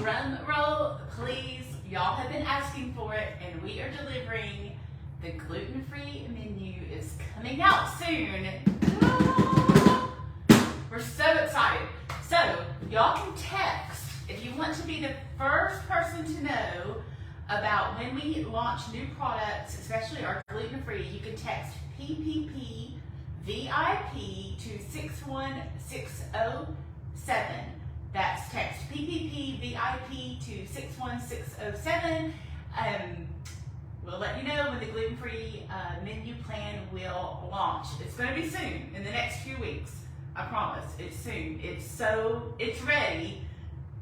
drum roll, please. Y'all have been asking for it, and we are delivering. The gluten-free menu is coming out soon. We're so excited. So, y'all can text if you want to be the first person to know about when we launch new products, especially our gluten-free. You can text PPPVIP to 61607. That's text PPPVIP to 61607. We'll let you know when the gluten-free menu plan will launch. It's going to be soon, in the next few weeks. I promise, it's soon. It's ready.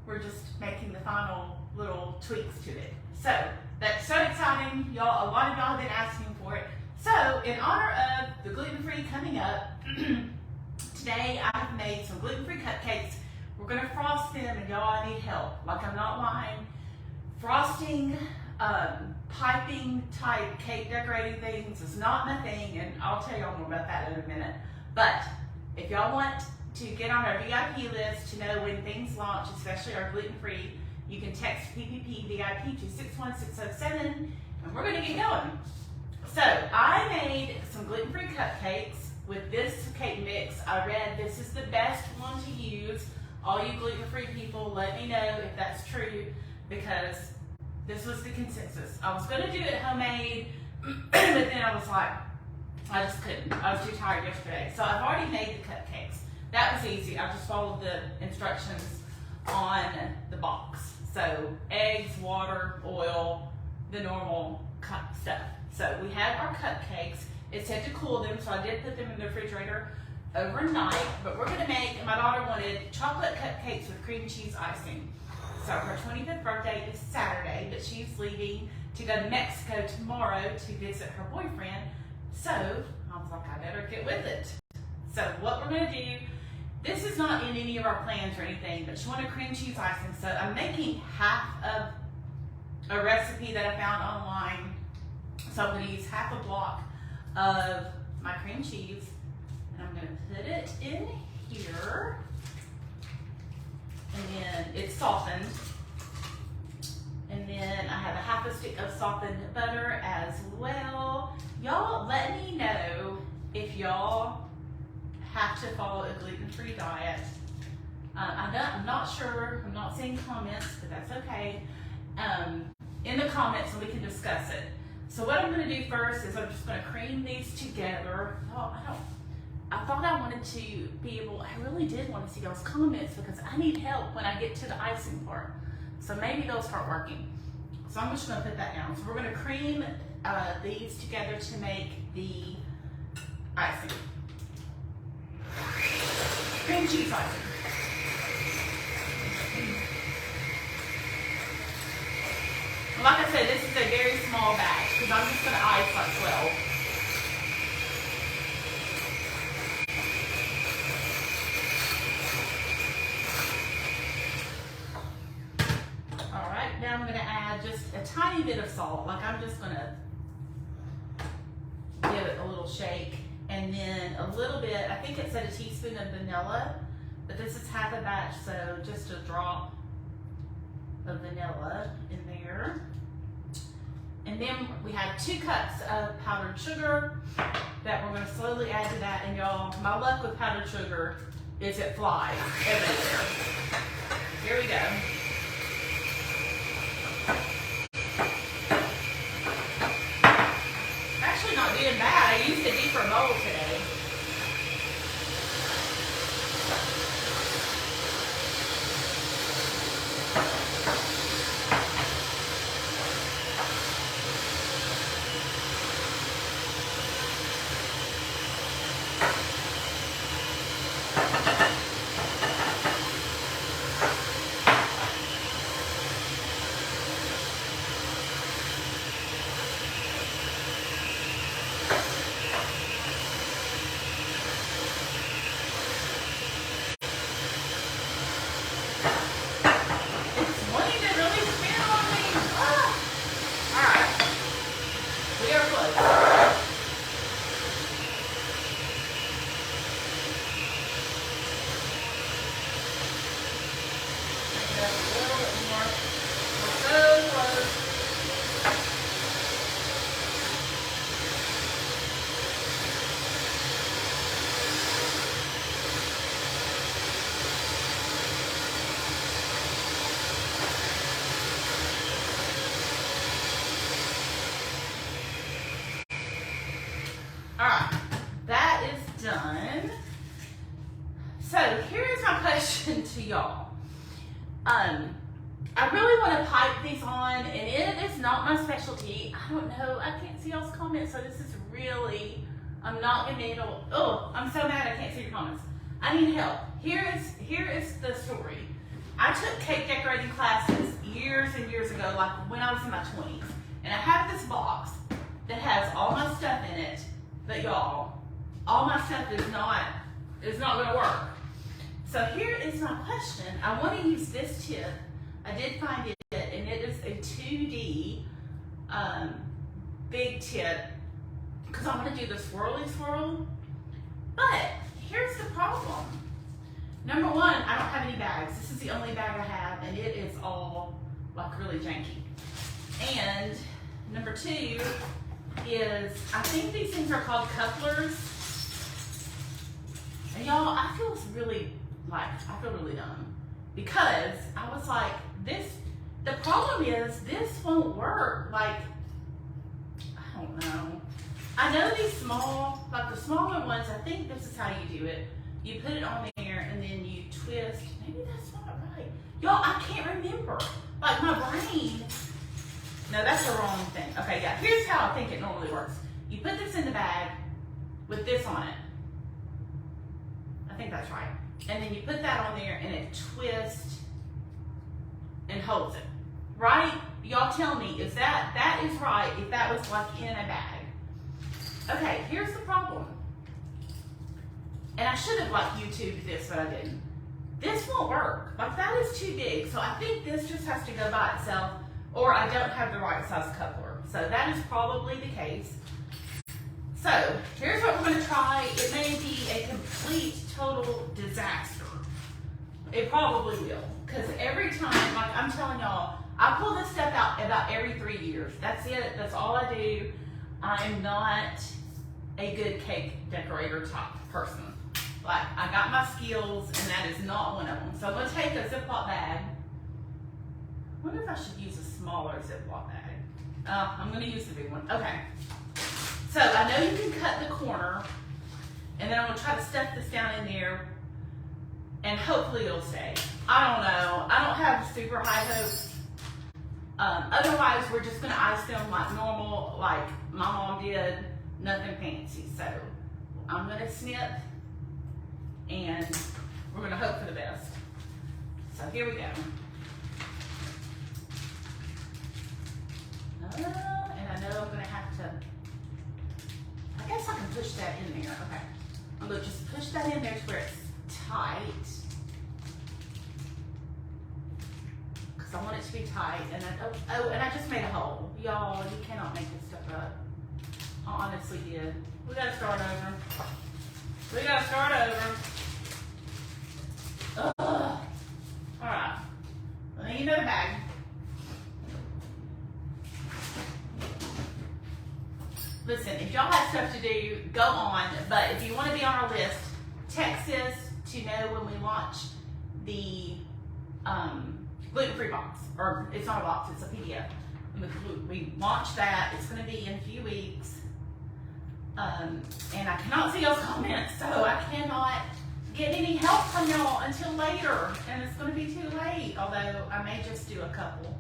We're just making the final little tweaks to it. So, that's so exciting. Y'all, a lot of y'all have been asking for it. So, in honor of the gluten-free coming up, today I have made some gluten-free cupcakes. We're gonna frost them, and y'all, I need help. Like, I'm not lying. Frosting, piping type cake decorating things is not my thing, and I'll tell y'all more about that in a minute. But if y'all want to get on our VIP list to know when things launch, especially our gluten-free, you can text PPPVIP to 61607, and we're gonna get going. So I made some gluten-free cupcakes with this cake mix. I read this is the best one to use. All you gluten-free people, let me know if that's true, because this was the consensus. I was gonna do it homemade, but then I was like, I just couldn't. I was too tired yesterday. So I've already made the cupcakes. That was easy. I just followed the instructions on the box. So eggs, water, oil, the normal stuff. So we have our cupcakes. It said to cool them, so I did put them in the refrigerator overnight. But we're gonna make, my daughter wanted chocolate cupcakes with cream cheese icing. So her 25th birthday is Saturday, but she's leaving to go to Mexico tomorrow to visit her boyfriend. So I was like, I better get with it. So what we're gonna do, this is not in any of our plans or anything, but she wanted cream cheese icing. So I'm making half of a recipe that I found online. So I'm gonna use half a block of my cream cheese, and I'm gonna put it in here. And then it's softened. And then I have a half a stick of softened butter as well. Y'all let me know if y'all have to follow a gluten-free diet. I'm not sure, I'm not seeing comments, but that's okay. In the comments, and we can discuss it. So what I'm gonna do first is I'm just gonna cream these together. Oh, I thought I wanted to be able, I really did want to see y'all's comments because I need help when I get to the icing part. So maybe they'll start working. So I'm just gonna put that down. So we're gonna cream these together to make the icing. Cream cheese icing. Like I said, this is a very small batch because I'm just gonna ice like 12. Now I'm going to add just a tiny bit of salt. Like I'm just going to give it a little shake. And then a little bit, I think it said a teaspoon of vanilla, but this is half a batch, so just a drop of vanilla in there. And then we have 2 cups of powdered sugar that we're going to slowly add to that. And y'all, my luck with powdered sugar is it flies everywhere. Here we go. Not doing bad. I used a deeper bowl today. a little bit more So here's my question to y'all. I really want to pipe these on, and it is not my specialty. I don't know. I can't see y'all's comments, so this is really, I'm not going to be able, oh, I'm so mad I can't see your comments. I need help. Here is the story. I took cake decorating classes years and years ago, like when I was in my 20s. And I have this box that has all my stuff in it, but y'all, all my stuff is not going to work. So here is my question. I want to use this tip. I did find it, and it is a 2D big tip, because I'm going to do the swirly swirl. But here's the problem. Number one, I don't have any bags. This is the only bag I have, and it is all like really janky. And number two is, I think these things are called couplers. And y'all, I feel really dumb, because I was like, the problem is this won't work. Like, I don't know. I know these small, like the smaller ones, I think this is how you do it. You put it on there and then you twist. Maybe that's not right. Y'all, I can't remember. Like my brain. No, that's the wrong thing. Okay, yeah, here's how I think it normally works. You put this in the bag with this on it. I think that's right. And then you put that on there and it twists and holds it. Right? Y'all tell me, is that is right if that was like in a bag. Okay, here's the problem. And I should have like YouTubed this, but I didn't. This won't work. Like that is too big. So I think this just has to go by itself, or I don't have the right size coupler. So that is probably the case. So here's what we're gonna try. It may be a complete, total disaster. It probably will. Because every time, like I'm telling y'all, I pull this stuff out about every 3 years. That's it, that's all I do. I'm not a good cake decorator type person. Like, I got my skills, and that is not one of them. So I'm gonna take a Ziploc bag. I wonder if I should use a smaller Ziploc bag. I'm gonna use the big one. Okay. So I know you can cut the corner, and then I'm gonna try to stuff this down in there, and hopefully it'll stay. I don't know. I don't have super high hopes. Otherwise, we're just gonna ice them like normal, like my mom did. Nothing fancy. So I'm gonna snip, and we're gonna hope for the best. So here we go. And I know I'm gonna have to, I guess I can push that in there. Okay. I'm gonna just push that in there to where it's tight. Because I want it to be tight. And then, oh, and I just made a hole. Y'all, you cannot make this stuff up. I honestly did. We gotta start over. We gotta start over. Ugh. Alright. Let me get another bag. Listen, if y'all have stuff to do, go on. But if you want to be on our list, text us to know when we launch the gluten-free box. Or it's not a box, it's a PDF. We launch that. It's going to be in a few weeks. And I cannot see y'all's comments, so I cannot get any help from y'all until later. And it's going to be too late, although I may just do a couple.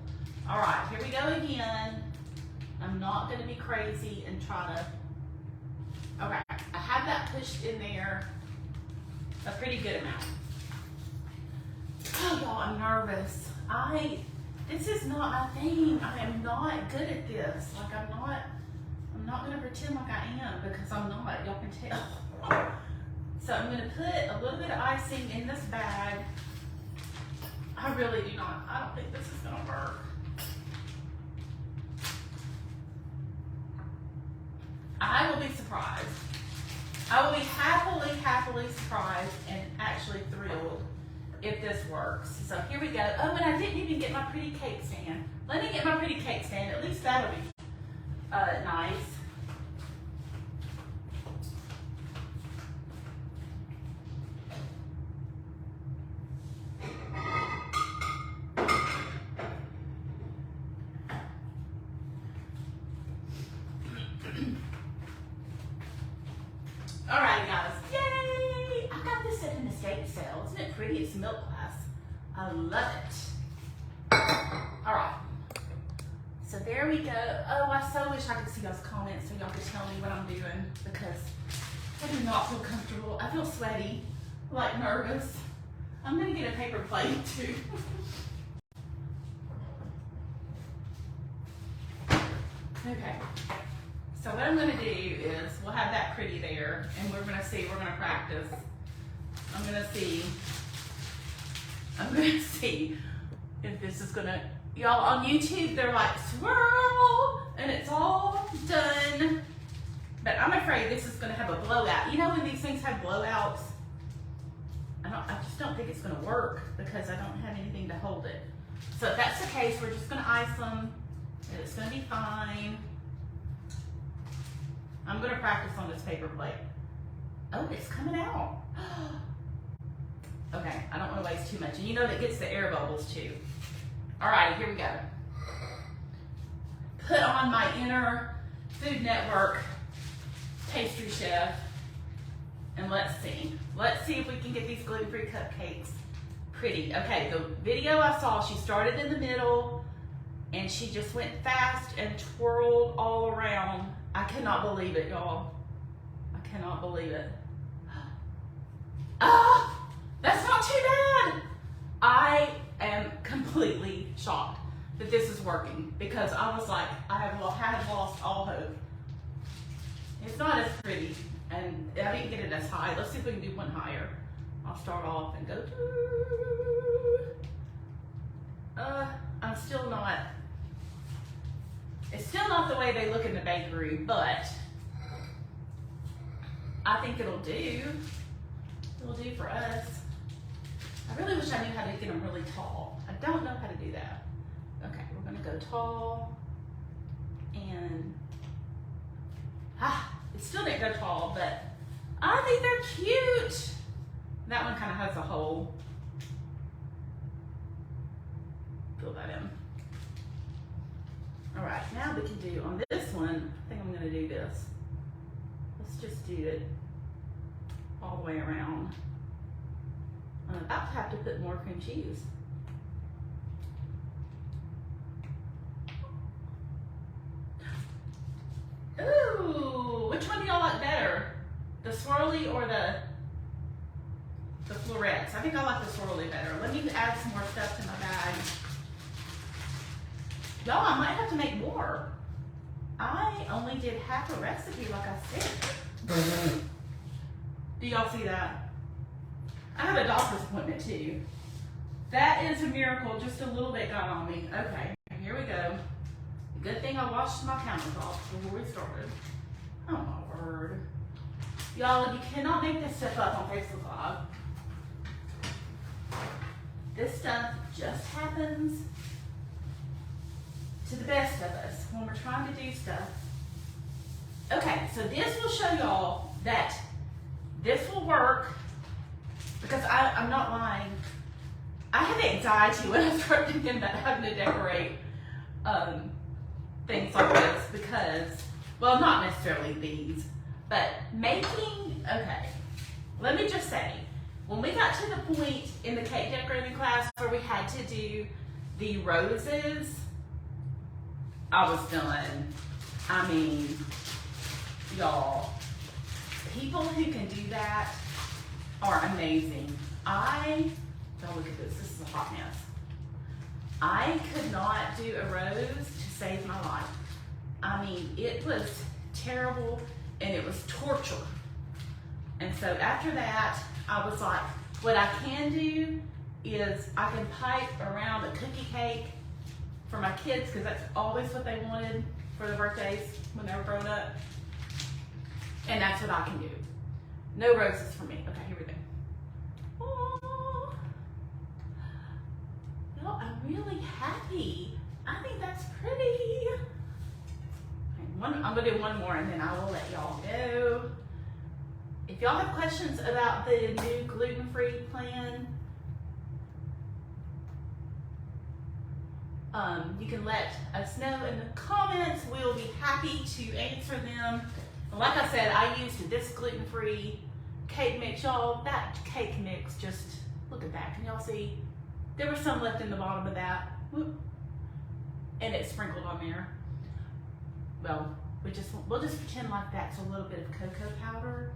All right, here we go again. I'm not going to be crazy and try to, okay, I have that pushed in there a pretty good amount. Oh, y'all, I'm nervous. This is not my thing. I am not good at this. Like, I'm not going to pretend like I am, because I'm not. Y'all can tell. So I'm going to put a little bit of icing in this bag. I really do not, I don't think this is going to work. I will be surprised. I will be happily surprised and actually thrilled if this works. So here we go. Oh, and I didn't even get my pretty cake stand. Let me get my pretty cake stand. At least that'll be nice. Alright guys, yay! I got this at an estate sale. pretty. It's milk glass. I love it. All right. So there we go. Oh, I so wish I could see y'all's comments so y'all could tell me what I'm doing, because I do not feel comfortable. I feel sweaty, like nervous. I'm gonna get a paper plate too. Okay. So what I'm gonna do is, we'll have that pretty there, and we're gonna practice. I'm gonna see if this is gonna, y'all on YouTube, they're like, swirl, and it's all done. But I'm afraid this is gonna have a blowout. You know when these things have blowouts? I just don't think it's gonna work because I don't have anything to hold it. So if that's the case, we're just gonna ice them, and it's gonna be fine. I'm gonna practice on this paper plate. Oh, it's coming out. Okay, I don't wanna waste too much. And you know that gets the air bubbles too. All right, here we go. Put on my inner Food Network pastry chef, and let's see. Let's see if we can get these gluten-free cupcakes pretty. Okay, the video I saw, she started in the middle, and she just went fast and twirled all around. I cannot believe it, y'all. I cannot believe it. Ah, that's not too bad. I am completely shocked that this is working, because I was like, I had lost all hope. It's not as pretty, and I didn't get it as high. Let's see if we can do one higher. I'll start off and go. I'm still not. It's still not the way they look in the bakery, but I think it'll do. It'll do for us. I really wish I knew how to get them really tall. I don't know how to do that. Okay, we're gonna go tall, and it still didn't go tall, but I think they're cute. That one kind of has a hole. Fill that in. All right, now we can do on this one, I think I'm gonna do this. Let's just do it all the way around. I'm about to have to put more cream cheese. Ooh, which one do y'all like better? The swirly or the florets? I think I like the swirly better. Let me add some more stuff to my bag. Y'all, I might have to make more. I only did half a recipe, like I said. Do y'all see that? I have a doctor's appointment too. That is a miracle. Just a little bit got on me. Okay, here we go. Good thing I washed my countertops before we started. Oh my word. Y'all, you cannot make this stuff up on Facebook Live. This stuff just happens to the best of us when we're trying to do stuff. Okay, so this will show y'all that this will work, because I'm not lying. I have anxiety when I start thinking about having to decorate things like this, because, well, not necessarily these, but making, okay, let me just say, when we got to the point in the cake decorating class where we had to do the roses, I was done. I mean, y'all, people who can do that are amazing. Y'all look at this, this is a hot mess. I could not do a rose to save my life. I mean, it was terrible and it was torture. And so after that, I was like, what I can do is I can pipe around a cookie cake for my kids, because that's always what they wanted for their birthdays when they were growing up. And that's what I can do. No roses for me. Okay, here we go. Oh. No, I'm really happy. I think that's pretty. Okay, I'm gonna do one more and then I will let y'all go. If y'all have questions about the new gluten-free plan, you can let us know in the comments. We'll be happy to answer them. And like I said, I used this gluten-free cake mix. Y'all, that cake mix just Look at that, can y'all see? There was some left in the bottom of that. Whoop. And it's sprinkled on there. Well, we'll just pretend like that's a little bit of cocoa powder.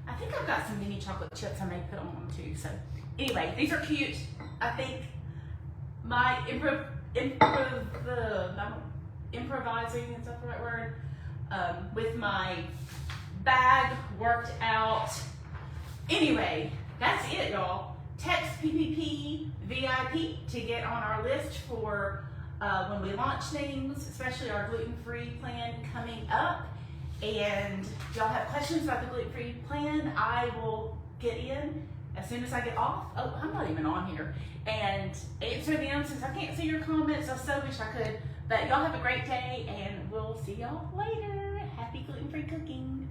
I think I've got some mini chocolate chips I may put on them too. So anyway, these are cute. I think my improvising, is that the right word? With my bag worked out. Anyway, that's it, y'all. Text PPPVIP to get on our list for when we launch things, especially our gluten-free plan coming up. And if y'all have questions about the gluten-free plan, I will get in as soon as I get off. Oh, I'm not even on here. And answer them since I can't see your comments. I so wish I could. But y'all have a great day, and we'll see y'all later. Happy gluten-free cooking.